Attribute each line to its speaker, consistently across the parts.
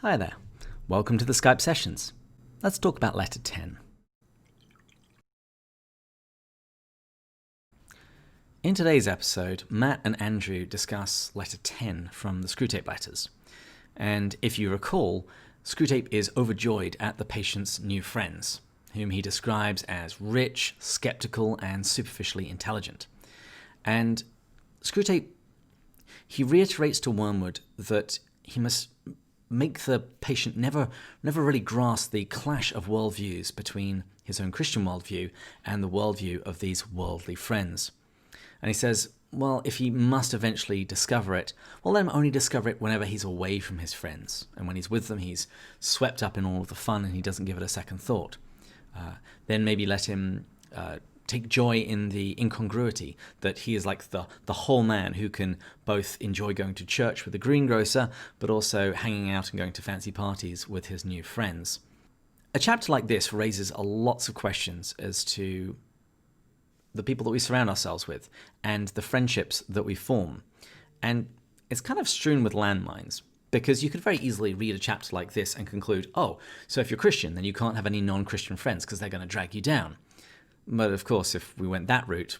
Speaker 1: Hi there. Welcome to the Skype sessions. Let's talk about letter 10. In today's episode, Matt and Andrew discuss letter 10 from the Screwtape letters. And if you recall, Screwtape is overjoyed at the patient's new friends, whom he describes as rich, skeptical, and superficially intelligent. And Screwtape, he reiterates to Wormwood that he must make the patient never really grasp the clash of worldviews between his own Christian worldview and the worldview of these worldly friends. And he says, well, if he must eventually discover it, well, let him only discover it whenever he's away from his friends. And when he's with them, he's swept up in all of the fun and he doesn't give it a second thought. Then maybe let him take joy in the incongruity, that he is like the whole man who can both enjoy going to church with the greengrocer, but also hanging out and going to fancy parties with his new friends. A chapter like this raises lots of questions as to the people that we surround ourselves with and the friendships that we form. And it's kind of strewn with landmines, because you could very easily read a chapter like this and conclude, oh, so if you're Christian, then you can't have any non-Christian friends because they're going to drag you down. But of course, if we went that route,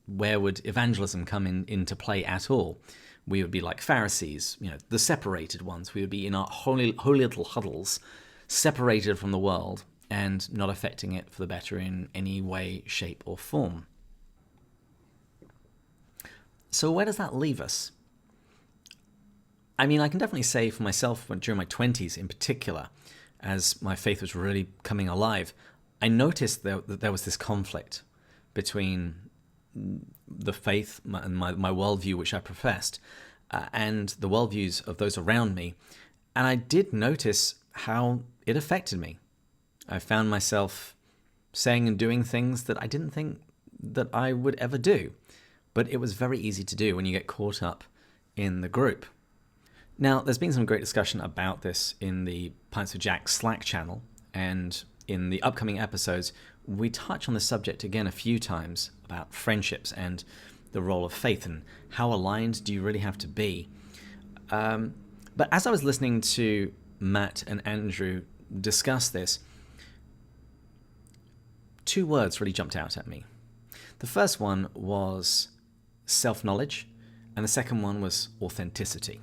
Speaker 1: where would evangelism come into play at all? We would be like Pharisees, the separated ones. We would be in our holy little huddles, separated from the world and not affecting it for the better in any way, shape, or form. So where does that leave us? I mean, I can definitely say for myself, during my 20s in particular, as my faith was really coming alive, I noticed that there was this conflict between the faith and my worldview, which I professed, and the worldviews of those around me. And I did notice how it affected me. I found myself saying and doing things that I didn't think that I would ever do. But it was very easy to do when you get caught up in the group. Now, there's been some great discussion about this in the Pints with Jack Slack channel, and in the upcoming episodes, we touch on the subject again a few times about friendships and the role of faith and how aligned do you really have to be. But as I was listening to Matt and Andrew discuss this, two words really jumped out at me. The first one was self-knowledge, and the second one was authenticity.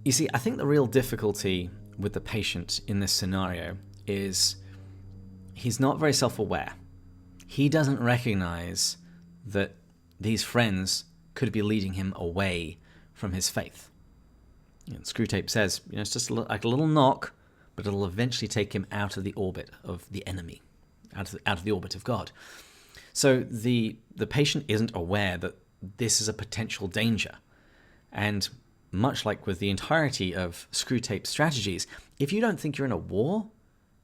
Speaker 1: You see, I think the real difficulty with the patient in this scenario is he's not very self-aware. He doesn't recognize that these friends could be leading him away from his faith. Screwtape says, it's just like a little knock, but it'll eventually take him out of the orbit of the enemy, out of the orbit of God. So the patient isn't aware that this is a potential danger. And much like with the entirety of Screwtape's strategies, if you don't think you're in a war,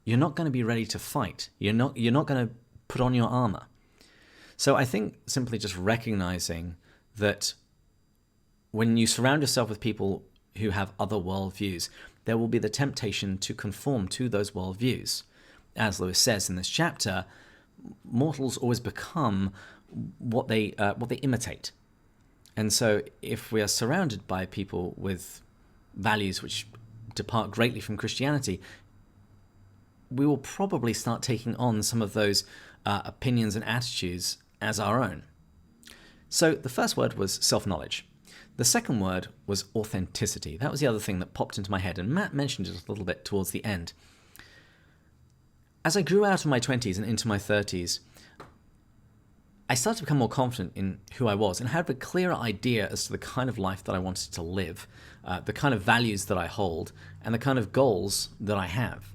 Speaker 1: you're not going to be ready to fight. You're not going to put on your armor. So I think simply just recognizing that when you surround yourself with people who have other worldviews, there will be the temptation to conform to those worldviews. As Lewis says in this chapter, mortals always become what they imitate. And so if we are surrounded by people with values which depart greatly from Christianity, we will probably start taking on some of those opinions and attitudes as our own. So the first word was self-knowledge. The second word was authenticity. That was the other thing that popped into my head, and Matt mentioned it a little bit towards the end. As I grew out of my 20s and into my 30s, I started to become more confident in who I was and had a clearer idea as to the kind of life that I wanted to live, the kind of values that I hold, and the kind of goals that I have.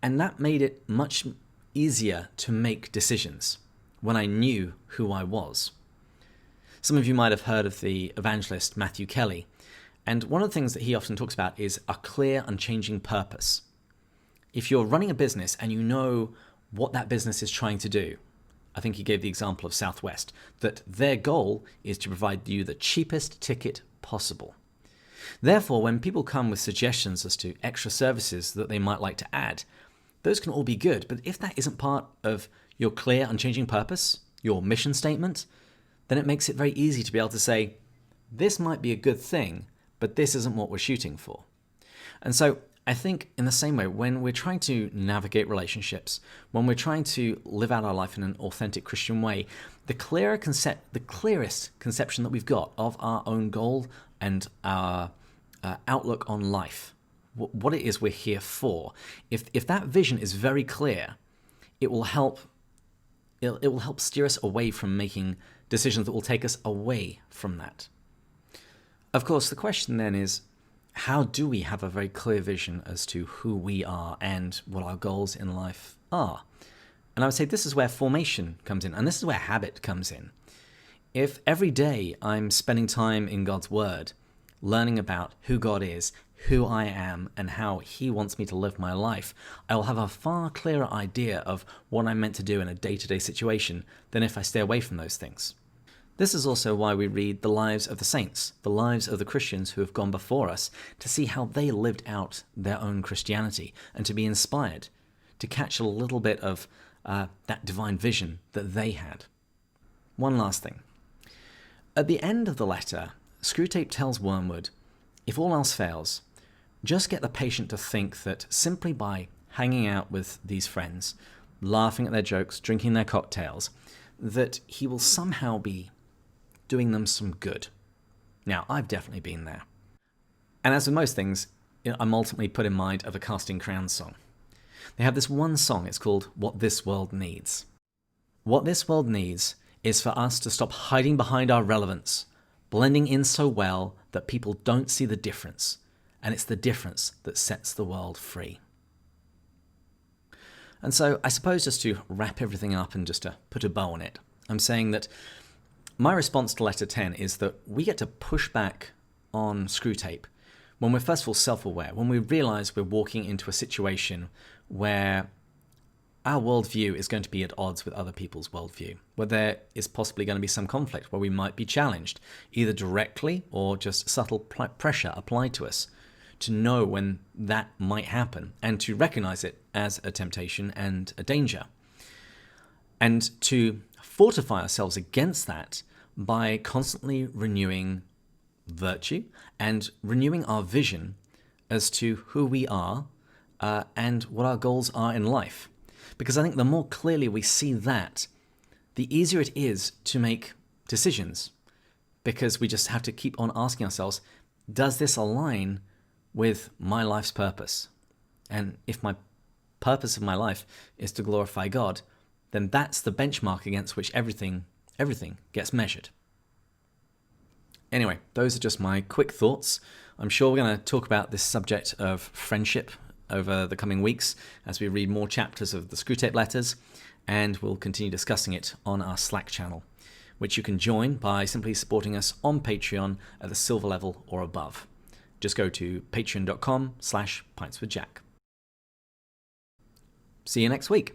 Speaker 1: And that made it much easier to make decisions when I knew who I was. Some of you might have heard of the evangelist Matthew Kelly, and one of the things that he often talks about is a clear, unchanging purpose. If you're running a business and you know what that business is trying to do, I think he gave the example of Southwest, that their goal is to provide you the cheapest ticket possible. Therefore, when people come with suggestions as to extra services that they might like to add, those can all be good, but if that isn't part of your clear, unchanging purpose, your mission statement, then it makes it very easy to be able to say, this might be a good thing, but this isn't what we're shooting for. And so I think in the same way, when we're trying to navigate relationships, when we're trying to live out our life in an authentic Christian way, the clearest conception that we've got of our own goal and our outlook on life, what it is we're here for, if that vision is very clear, it will help steer us away from making decisions that will take us away from that. Of course, the question then is, how do we have a very clear vision as to who we are and what our goals in life are? And I would say this is where formation comes in, and this is where habit comes in. If every day I'm spending time in God's Word, learning about who God is, who I am, and how He wants me to live my life, I will have a far clearer idea of what I'm meant to do in a day-to-day situation than if I stay away from those things. This is also why we read the lives of the saints, the lives of the Christians who have gone before us, to see how they lived out their own Christianity and to be inspired, to catch a little bit of that divine vision that they had. One last thing. At the end of the letter, Screwtape tells Wormwood, if all else fails, just get the patient to think that simply by hanging out with these friends, laughing at their jokes, drinking their cocktails, that he will somehow be doing them some good. Now, I've definitely been there. And as with most things, I'm ultimately put in mind of a Casting Crowns song. They have this one song, it's called What This World Needs. What this world needs is for us to stop hiding behind our relevance, blending in so well that people don't see the difference, and it's the difference that sets the world free. And so I suppose just to wrap everything up and just to put a bow on it, I'm saying that my response to letter 10 is that we get to push back on Screwtape when we're first of all self-aware, when we realize we're walking into a situation where our worldview is going to be at odds with other people's worldview, where there is possibly going to be some conflict, where we might be challenged, either directly or just subtle pressure applied to us, to know when that might happen and to recognize it as a temptation and a danger. And to fortify ourselves against that by constantly renewing virtue and renewing our vision as to who we are and what our goals are in life. Because I think the more clearly we see that, the easier it is to make decisions. Because we just have to keep on asking ourselves, does this align with my life's purpose? And if my purpose of my life is to glorify God, then that's the benchmark against which everything gets measured. Anyway, those are just my quick thoughts. I'm sure we're going to talk about this subject of friendship over the coming weeks as we read more chapters of the Screwtape letters, and we'll continue discussing it on our Slack channel, which you can join by simply supporting us on Patreon at the silver level or above. Just go to patreon.com/pintswithjack. See you next week.